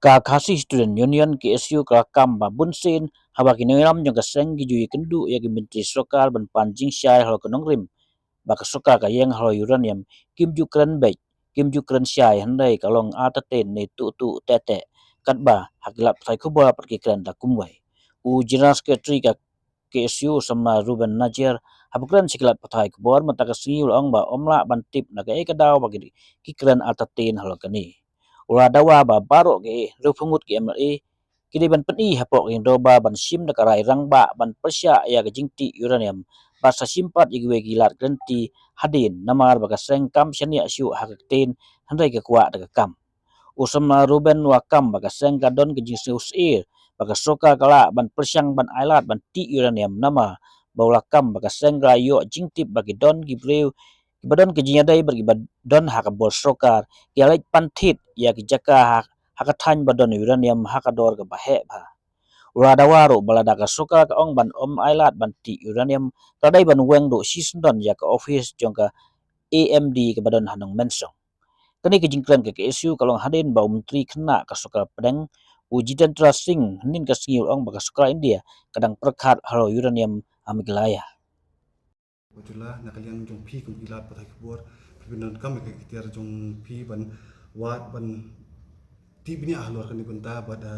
Ka khasi student union KSU ka kamba bunsin haba kiniram jong ka seng gi jui kendu ya gi menteri sokal ban panjing syai halo kenong rim ba ka soka ka yeng halo uranium kim ju kren bek kim ju kren syai handai kalong ata ten ne tu tete katba hakilap sai kuba pergi kren da kumwai u general secretary ka KSU sama Ruben Najir habukran sikilat patai kubor mata ka singi ong ba omla ban tip na ka ekadaw bagi ki kren ata ten halo kani ura dawa ba baro ke rufungut ke MLA kini ban peni hapok yang doba ban sim da karai rangba ban persya ya ke jingti uranium basa simpat igwe gilat granti hadin namar baka seng kam syania syu hakakten handai ke kwa da kam usama Ruben wakam baka seng kadon ke jing seus baka soka kala ban persyang ban ailat ban ti uranium nama baulakam baka seng rayo jingtip bagi don gibreu badon ke jinyadai bagi badon hakabol sokar yalai pantit ya ki jaka hakathan badon uranium hakador ke bahe ba uradawaro balada ka soka ka ong ban om ailat ban ti uranium tadai ban weng do sisndon ya ka office jongka AMD ke badon hanong mensong kani ke jingkran ke KSU kalong hadin ba menteri kena ka soka pedang ujidan trusting nin ka singil ong baka soka India kadang perkat halo uranium amiglaya Wajula nakaliang jong pi kum ilat patai kubur pipinan kam ke kitiar jong pi ban wat ban ti bini ahlor kan ibenta pada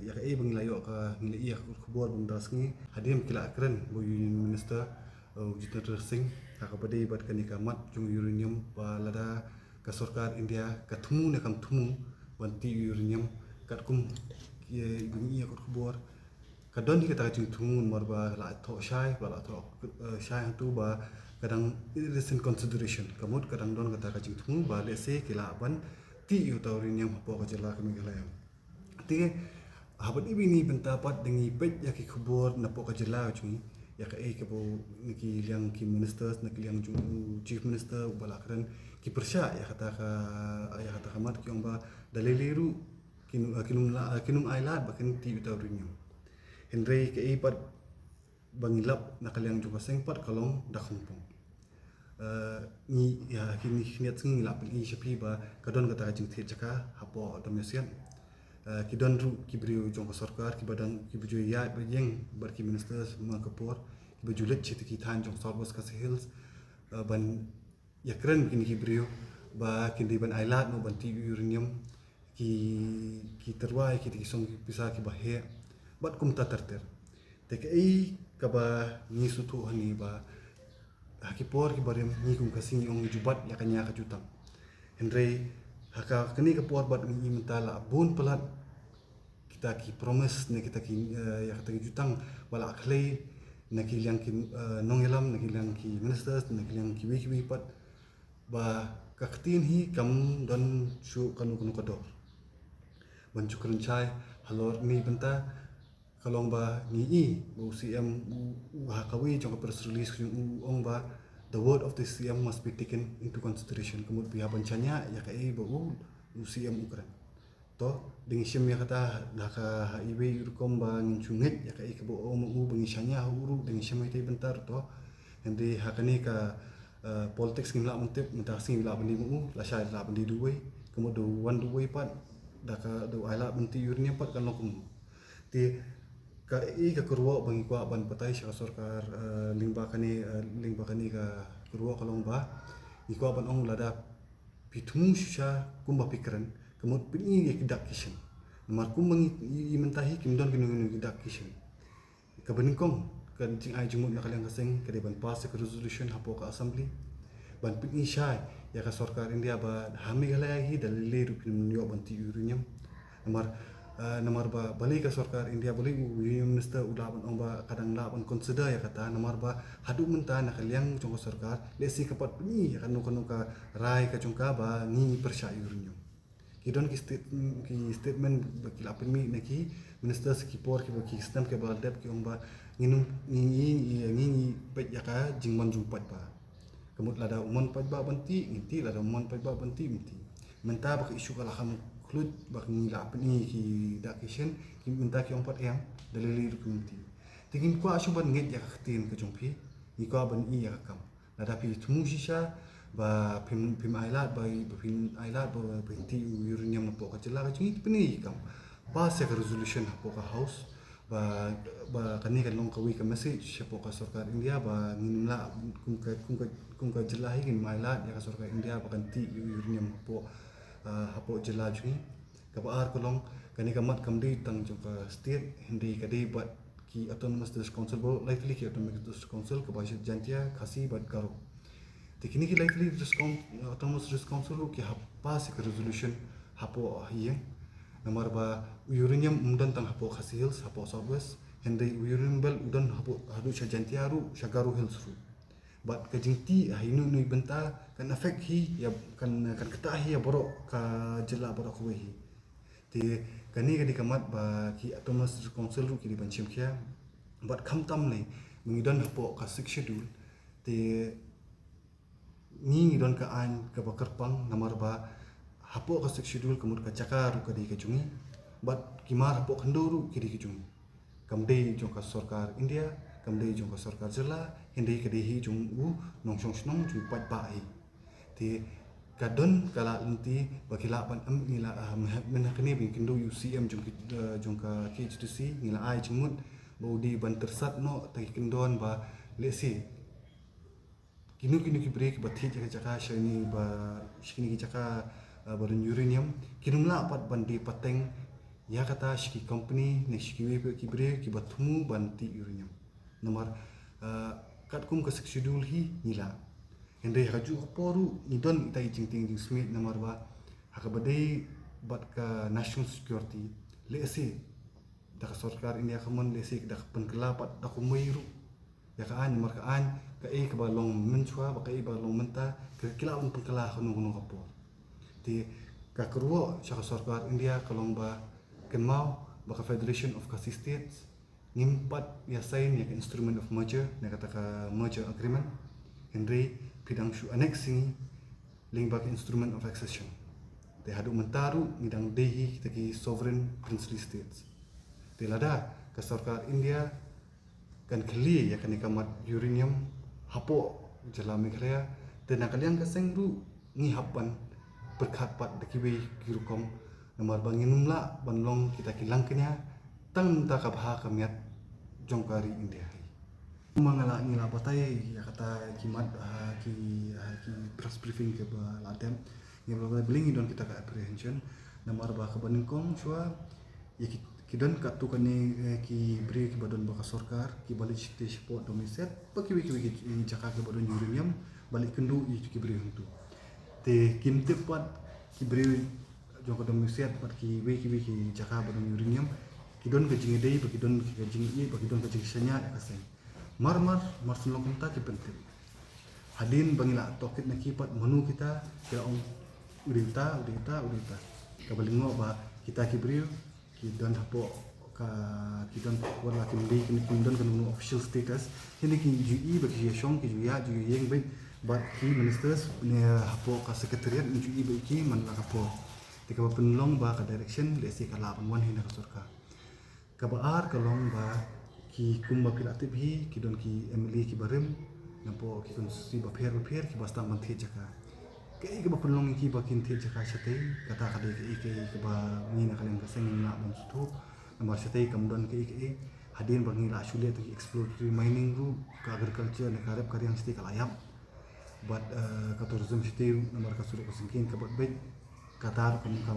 ya ka bang layo ka ngile iya kubur bang dasngi hadim kila kren bu minister ujitan trusting ka pada ibat kan ikamat jong uranium ba lada ka sarkar India ka thumu ne kam thumu ban ti uranium kat kum ye bang iya kubur kadon ni kata jing tungun marba la tho shai ba la tho shai tu ba kadang recent consideration kamut kadang don kata jing tungun ba le se kila ban ti yu taurin yang po ka jela kami kala yang ti habat ibi ni bentapat dengi pet ya ki khubor na po ka jela chung ya ka ke bo ki yang ki ministers na ki yang chief minister bala kran ki persya ya kata kamat ki ba daliliru kinum ailat ba kin ti yu taurin yang Henry ke ipat bangilap nakaliang juga sengpat kalong dakumpong. Ni ya kini niat seng ngilap ni sepi ba kadon kata jing the jaka hapo domesian. Kidon ru kibriu jong sarkar ki badang ki buju ya bajeng bar ki ministers mangkapor ki buju let chit ki than jong sorbos ka hills ban yakren kini kibriu ba kini ban ailat no ban ti uranium ki terwai ki song bisa ki bahaya bat kum tatarter teke kaba ni sutu hani ba hakipor ki barem ni kum kasingi ong jubat ya kanya ka jutang henry haka kini ka por bat ni mentala bun pelat kita ki promise ne kita ki ya kata jutang bala akhlei na ki yang ki nongelam na ki yang ki ministers na ki yang ki wi pat ba kaktin hi kam don su kanu kador ban chukran chai halor ni benta kalong ba ni bu CM hakawi jong press release ong ba the word of the CM must be taken into consideration kemud pihak bencanya ya kai bu CM Ukraine to ding sim ya kata daka highway rukom ba ngchungit ya kai kebu mu bengisanya uru ding sim itu bentar to nanti hakani ka politics ngila mentip mentasi ngila bendi mu la shay la bendi duwe kemud do one duwe pat daka do ala benti urni pat kan lokum ti ka ka kurwa bangi kwa ban patai sya sarkar lingba kani ka kurwa kalong ba ikwa ban ong lada pitung sya kumba pikran kemut pini ya kidak kishin mar kum bangi imentahi kimdon kinu kidak kishin ka beningkong kan jing ai jumut na kalang kaseng ka ban pass ka resolution hapo ka assembly ban pini sya ya ka sarkar India ba hami galai dalile rupin yo ban ti urunium namar ba balik ke sarkar India balik minister udah ba kadang la ban consider ya kata namar ba hadu menta nak liang jong sarkar lesi kapat ni kan no ka rai ka jongka ba ni persyayurnya kidon ki statement ki lapin mi neki minister skipor ki sistem ke baldep ki ba nginum ni pet ya ka jingman jumpat ba kemut lada umon pat ba banti nginti lada umon pat ba banti minti menta ba isu kala ham klut bak ni la ni ki dakishen ki minta ki ompat yang dalili community tingin ko asu ban nget ya khatin ke jongpi ni ko ban i ya kam Lada pi tumu shisha ba pim ailat ba pim ailat ba penti uranium po ka jela ka jingi pini kam pas ya resolution po ka house ba kani kan long kawi ka message po ka sarkar India ba nginla kum ka jela hi ngin ailat ya ka sarkar India ba kanti uranium po hapo jela jingi ka ba ar kolong kani ka mat kam di tang jong ka state hindi ka di ba ki autonomous district council bo likely ki autonomous district council ka ba jantia khasi ba karo tekini ki likely autonomous district council ki pass ka resolution hapo hiye namar ba uranium mudan tang hapo khasi hills hapo southwest hindi uranium bel udan hapo hadu jantia ru shagaru hills ru but ka jingti hainu nui benta kan affect hi ya kan kata hi ya borok ka jela borok ko hi ti kani kadi kamat ba ki autonomous council ru ki di banchim kya but kham tam nei ngidan hapo ka six schedule ti ni don ka an ka bakar pang namar ba hapo ka six schedule kamut ka chaka ru ka di ka jungi but kimar hapo khanduru ki di ka jungi kamdei jong ka sarkar India kamdei jong ka sarkar jela hindi ka di hi jong u nong song snong ju pat pa hi ti kadon kala nanti bakila pan am nila menakni bin kindo UCM jong ka KHTC nila ai jemut baudi ban tersat no tagi kindon ba lesi kinu ki break ba thi jaka shani ba shini ki jaka baron uranium kinumla pat bandi pateng ya kata shiki company ne shiki we ki break ki bathumu banti uranium nomor kat kum ka schedule hi nila Henry haju poru nidon itai jingting jing smith namar ba hakabade bat ka national security lesi dak sarkar India khamon lesi dak penkela pat dak umairu ya ka an mar ka an ka e ka balong menchwa ba ka e balong menta ka kila un penkela khunu kapo ti ka kruo sa sarkar India kalong ba kemau ba ka federation of Khasi states ngimpat ya sign ya instrument of merger na kata ka merger agreement Henry pidang shu annexing lingbak instrument of accession te hadu mentaru ngidang dehi teki sovereign princely states te lada ka sarkar India kan kli ya kan ikamat uranium hapo jala Meghalaya te nakaliang kaseng ru ngi hapan berkat pat deki we kirukom namar banginumla banlong kita kilang kenya tang ta ka bha kamiat jongkari India mangala ngila patai ya kata kimat ki press briefing ke ba latem ya ba bling don kita ka apprehension namar ba ka baningkong chua ya kidon ka tu kani ki break badon ba ka sarkar ki balik te support domiset pa ki jaka ke badon uranium balik kendu i ki break tu te kimte pat ki break jong ka domiset pat ki jaka badon uranium kidon ka jingi dei ba kidon ka jingi i ba kidon ka jingi sanya ka sen mar senlong kita ki penting hadin bangila tokit na kipat menu kita ya om udita kabalingo ba kita kibril ki don hapo ka ki don wala ki mbi ki don kan official status hindi ki jui ba ki shong ki juya ju yeng ba but ki ministers ne hapo ka secretariat jui ba ki man la hapo tika ba penlong ba ka direction le si kala pan wan hina ka surka ka ba ar kalong ba ki kumba pilatib hi ki don ki emily ki barim nampo ki kon si ba pher ki basta man the jaka ke ba penlong ki ba kin the jaka chate kata kade ke ba ni na kalen ka seng na ban su namar chate kam don ke hadin bangi la shule to exploratory mining ru ka agriculture ne karep karyang sti kalayam but ka tourism sti namar ka suru ka singkin ka bat bet katar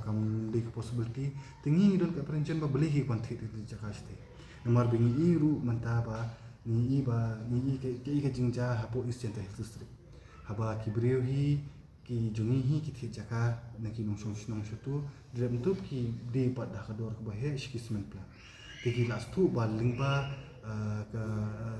kam di possibility tingi don ka prevention ba beli ki kon the jaka sti namar bingi iru mantaba ni ke jingja hapo is center district haba kibreu hi ki jungi hi ki thi jaka naki nong shutu drem tup ki de pat da kador ko bahe skismen plan tiki las tu ba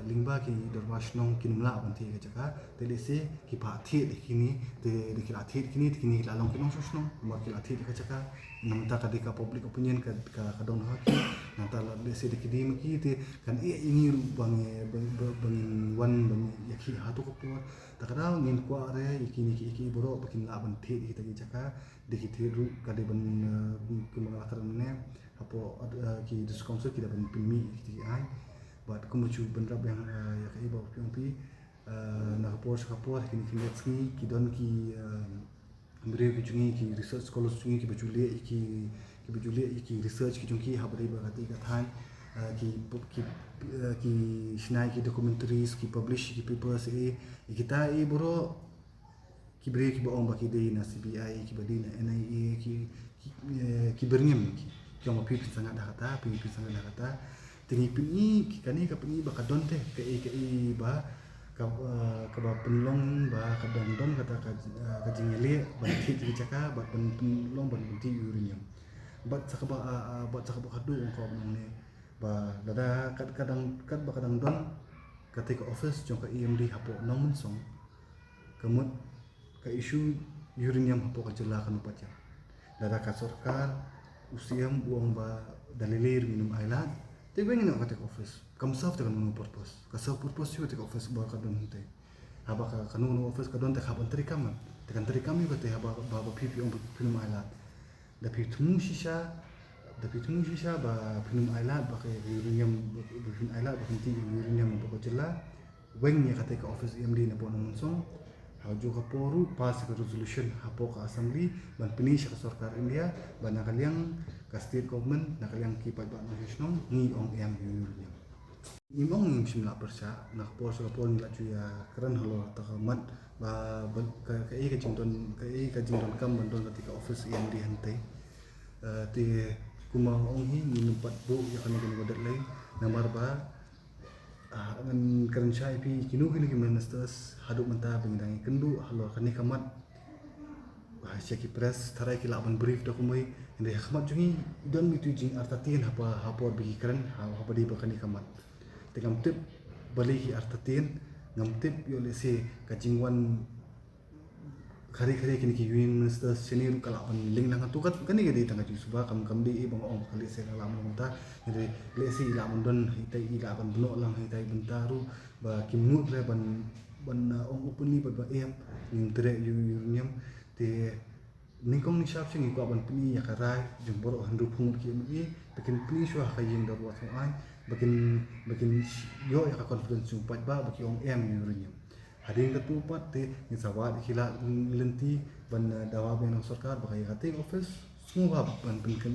lingba ki dorwash nong kinumla ban thi ka jaka telese ki pa thi kini de ki la thi kini la long kinong shusnong ma ki la thi ka jaka namta ka de ka public opinion ka don ha ki nanta la de se de ki dim ki te kan ini ru bang wan bang yakhi hatu ko po takada ngin kwa re iki boro bakin la ban thi ki ta jaka de ki thi ru ka de ban ki ma ka ne apo ki discount ki da ban pimi ki ai but kumuchu benrap yang ya kai ba piong pi nakapor kini letski ki don ki beri ki jungi ki research scholars jungi ki bajulie ki research ki jungi habari bagati kathan ki sinai ki documentaries ki publish ki papers kita boro ki beri ki baong baki dei na CBI ki badi na NIA ki berngem ki ma pipi sangat dah kata tingi pini ki kani ka pini ba kadon te ke ba ka ba penlong ba ka don kata ka jingele ba ti ti caka ba penlong ba ti urinium ba caka ba kadu ko ne ba dada kadang ba kadang don ketika office jong ka EMD hapo nong song kemut ka isu uranium hapo ka jela kan pacha dada ka sarkar usiam uang ba dalilir minum ailat te bengin ka tek office kam saf te kan purpose ka saf purpose yo tek office ba ka don te haba ka kanu office ka don te haban terikam te kan terikam yo te haba ba pipi om minum ailat da pi tumu shisha ba minum ailat ba ka uranium minum ailat ba ti uranium ba ka jela weng ya ka tek office EMD na po nong song haju ka poru pass ka resolution hapo ka assembly ban pini ka sarkar India ban nakaliang ka state government nakaliang ki pat ba national ni ong em uranium imong simla persa nak por sa por ni la ya keren halo ta mat ba ka jingdon kam bandon ketika office EMD hante ti kuma ong hi ni pat bu ya kan ni godat lain namar ba ngan keren syai pi kinu ministers haduk menta bingdang kendu halo kani kamat syaki press tarai ki laban brief da kumai inde kamat jungi don mi tu jing artatin hapa bi keren hapa di bakani kamat tegam tip bali ki artatin ngam tip yo le se kajingwan khari kini ki ministers sini kala ban ling nang tu kan ni di tanga ju suba kam di bang ong kali se kala mun ta inde le si ila mun don hitai ila ban buno lang hitai bentaru ba kimut re ban ong upuni ba em ning tre uranium te ningkong ni shap singi ko ban pini ya karai jum boro handu phung ki mi bikin pini shwa khayin da wa so ai bikin yo ya confidence jum pat ba baki ong em uranium hading ka tupat te ni sawat khila lenti ban dawa ben sarkar ba ya office semua ban pen ken